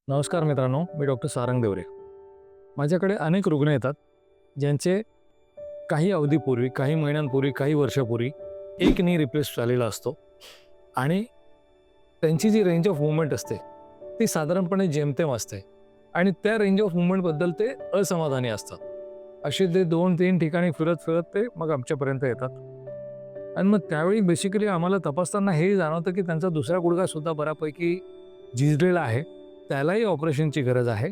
नमस्कार मित्रांनो, मी डॉक्टर सारंग देवरे. माझ्याकडे अनेक रुग्ण येतात, ज्यांचे काही अवधीपूर्वी, काही महिन्यांपूर्वी, काही वर्षापूर्वी एक नी रिप्लेस झालेला असतो आणि त्यांची जी रेंज ऑफ मूव्हमेंट असते, ती साधारणपणे जेमतेम असते आणि त्या रेंज ऑफ मूव्हमेंटबद्दल ते असमाधानी असतात. असे ते 2-3 ठिकाणी फिरत-फिरत ते मग आमच्यापर्यंत येतात आणि मग त्यावेळी बेसिकली आम्हाला तपासताना हे जाणवतं, की त्यांचा दुसरा गुडघासुद्धा बऱ्यापैकी झिजलेला आहे. त्यालाही ऑपरेशनची गरज आहे.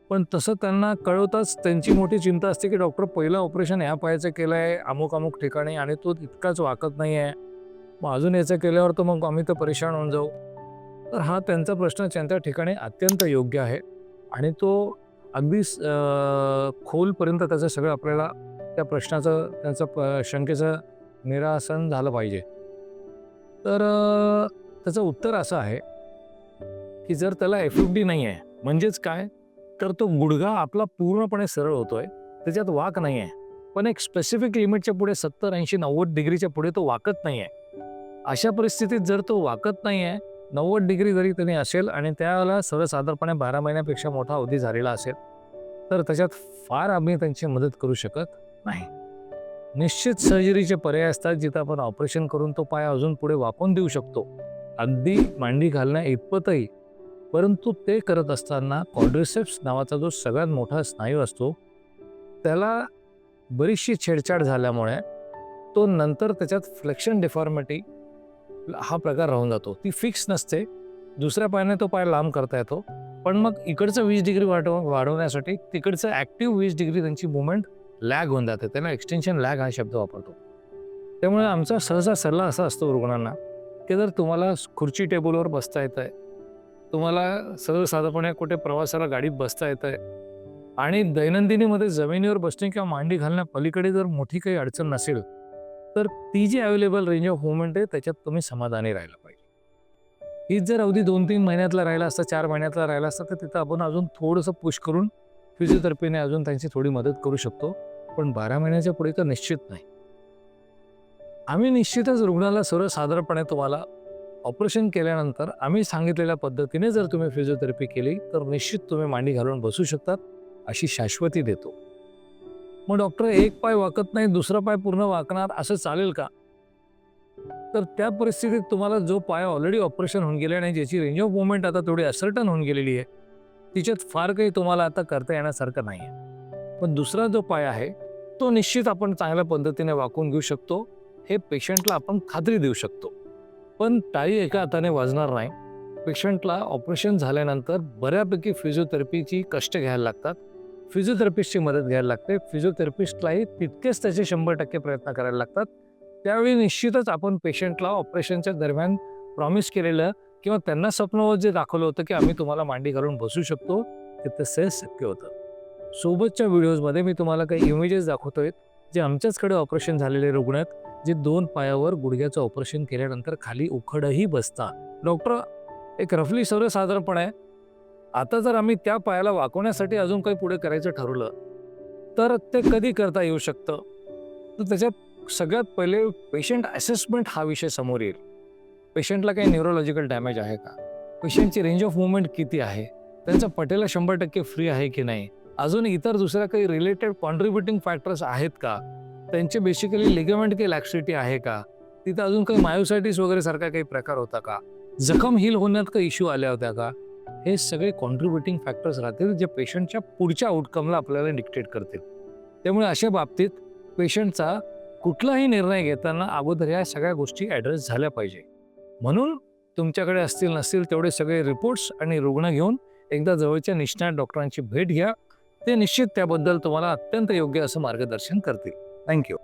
पण तसं त्यांना कळवताच त्यांची मोठी चिंता असते, की डॉक्टर पहिलं ऑपरेशन ह्या पायाचं केलं आहे अमुक-अमुक ठिकाणी आणि तो तितकाच वाकत नाही आहे. मग अजून याचं केल्यावर तर मग आम्ही तर परेशान होऊन जाऊ. तर हा त्यांचा प्रश्न त्यांच्या ठिकाणी अत्यंत योग्य आहे आणि तो अगदी खोलपर्यंत त्याचं सगळं आपल्याला त्या प्रश्नाचं त्याचं शंकेचं निरासन झालं पाहिजे. तर त्याचं उत्तर असं आहे, की जर त्याला एफ-एफ-डी नाही आहे, म्हणजेच काय? तर तो गुडघा आपला पूर्णपणे सरळ होतोय, त्याच्यात वाक नाही आहे. पण एक स्पेसिफिक लिमिटच्या पुढे 70, 80, 90 डिग्रीच्या पुढे तो वाकत नाही आहे. अशा परिस्थितीत जर तो वाकत नाही आहे, 90 डिग्री जरी त्याने असेल आणि त्याला सर्वसाधारणपणे 12 महिन्यापेक्षा मोठा अवधी झालेला असेल, तर त्याच्यात फार आम्ही त्यांची मदत करू शकत नाही. निश्चित सर्जरीचे पर्याय असतात, जिथं आपण ऑपरेशन करून तो पाय अजून पुढे वाकवून देऊ शकतो. अगदी मांडी घालण्या इतपतही. परंतु ते करत असताना क्वाड्रिसेप्स नावाचा जो सगळ्यात मोठा स्नायू असतो, त्याला बरीचशी छेडछाड झाल्यामुळे तो नंतर त्याच्यात फ्लेक्शन डिफॉर्मिटी हा प्रकार राहून जातो. ती फिक्स नसते. दुसऱ्या पायाने तो पाय लांब करता येतो. पण मग इकडचं 20 डिग्री वाढवण्यासाठी तिकडचं ॲक्टिव्ह 20 डिग्री त्यांची मूव्हमेंट लॅग होऊन जाते. त्यांना एक्सटेन्शन लॅग हा शब्द वापरतो. त्यामुळे आमचा सहसा सल्ला असा असतो रुग्णांना, की जर तुम्हाला खुर्ची टेबलवर बसता येतंय, तुम्हाला सर्वसाधारणपणे कुठे प्रवासाला गाडीत बसता येतंय आणि दैनंदिनीमध्ये जमिनीवर बसणे किंवा मांडी घालण्या पलीकडे जर मोठी काही अडचण नसेल, तर ती जी अवेलेबल रेंज ऑफ मूव्हमेंट आहे त्याच्यात तुम्ही समाधानी राहिलं पाहिजे. हीच जर अवधी 2-3 महिन्यातला राहिला असता, 4 महिन्यातला राहिला असता, तर तिथं आपण अजून थोडंसं पुश करून फिजिओथेरपीने अजून त्यांची थोडी मदत करू शकतो. पण 12 महिन्याच्या पुढे तर निश्चित नाही. आम्ही निश्चितच रुग्णाला सर्वसाधारणपणे तुम्हाला ऑपरेशन केल्यानंतर आम्ही सांगितलेल्या पद्धतीने जर तुम्ही फिजिओथेरपी केली, तर निश्चित तुम्ही मांडी घालून बसू शकतात, अशी शाश्वती देतो. मग डॉक्टर एक पाय वाकत नाही, दुसरा पाय पूर्ण वाकणार असं चालेल का? तर त्या परिस्थितीत तुम्हाला जो पाय ऑलरेडी ऑपरेशन होऊन गेले आणि ज्याची रेंज ऑफ मूव्हमेंट आता थोडी असर्टन होऊन गेलेली आहे, तिच्यात फार काही तुम्हाला आता करता येण्यासारखं नाही आहे. पण दुसरा जो पाय आहे, तो निश्चित आपण चांगल्या पद्धतीने वाकवून घेऊ शकतो. हे पेशंटला आपण खात्री देऊ शकतो. पण टाळी एका हाताने वाजणार नाही. पेशंटला ऑपरेशन झाल्यानंतर बऱ्यापैकी फिजिओथेरपीची कष्ट घ्यायला लागतात. फिजिओथेरपिस्टची मदत घ्यायला लागते. फिजिओथेरपिस्टलाही तितकेच त्याचे 100% प्रयत्न करायला लागतात. त्यावेळी निश्चितच आपण पेशंटला ऑपरेशनच्या दरम्यान प्रॉमिस केलेलं किंवा त्यांना स्वप्नावर जे दाखवलं होतं, की आम्ही तुम्हाला मांडी घालून बसू शकतो, ते तसे शक्य होतं. सोबतच्या व्हिडिओजमध्ये मी तुम्हाला काही इमेजेस दाखवतोय, जे आमच्याचकडे ऑपरेशन झालेले रुग्ण आहेत, जे 2 पायावर गुडघ्याचं ऑपरेशन केल्यानंतर खाली उखडही बसतात. डॉक्टर एक रफली सर्वसाधारणपणे आता जर आम्ही त्या पायाला वाकवण्यासाठी अजून काही पुढे करायचं ठरवलं, तर ते कधी करता येऊ शकतं? तर त्याच्यात सगळ्यात पहिले पेशंट असेसमेंट हा विषय समोर येईल. पेशंटला काही न्यूरोलॉजिकल डॅमेज आहे का? पेशंटची रेंज ऑफ मूव्हमेंट किती आहे? त्यांचा पटेला 100% फ्री आहे की नाही? अजून इतर दुसऱ्या काही रिलेटेड कॉन्ट्रीब्युटिंग फॅक्टर्स आहेत का? त्यांचे बेसिकली लिगामेंट काही लॅक्सिटी आहे का? तिथं अजून काही मायोसायटिस वगैरे सारखा काही प्रकार होता का? जखम हील होण्यात काही इश्यू आल्या होत्या का? हे सगळे कॉन्ट्रीब्युटिंग फॅक्टर्स राहतील, जे पेशंटच्या पुढच्या आउटकमला आपल्याला डिक्टेट करतील. त्यामुळे अशा बाबतीत पेशंटचा कुठलाही निर्णय घेताना अगोदर या सगळ्या गोष्टी ॲड्रेस झाल्या पाहिजे. म्हणून तुमच्याकडे असतील नसतील तेवढे सगळे रिपोर्ट्स आणि रुग्ण घेऊन एकदा जवळच्या निष्णात डॉक्टरांची भेट घ्या. ते निश्चित त्याबद्दल तुम्हाला अत्यंत योग्य असं मार्गदर्शन करतील. थँक्यू.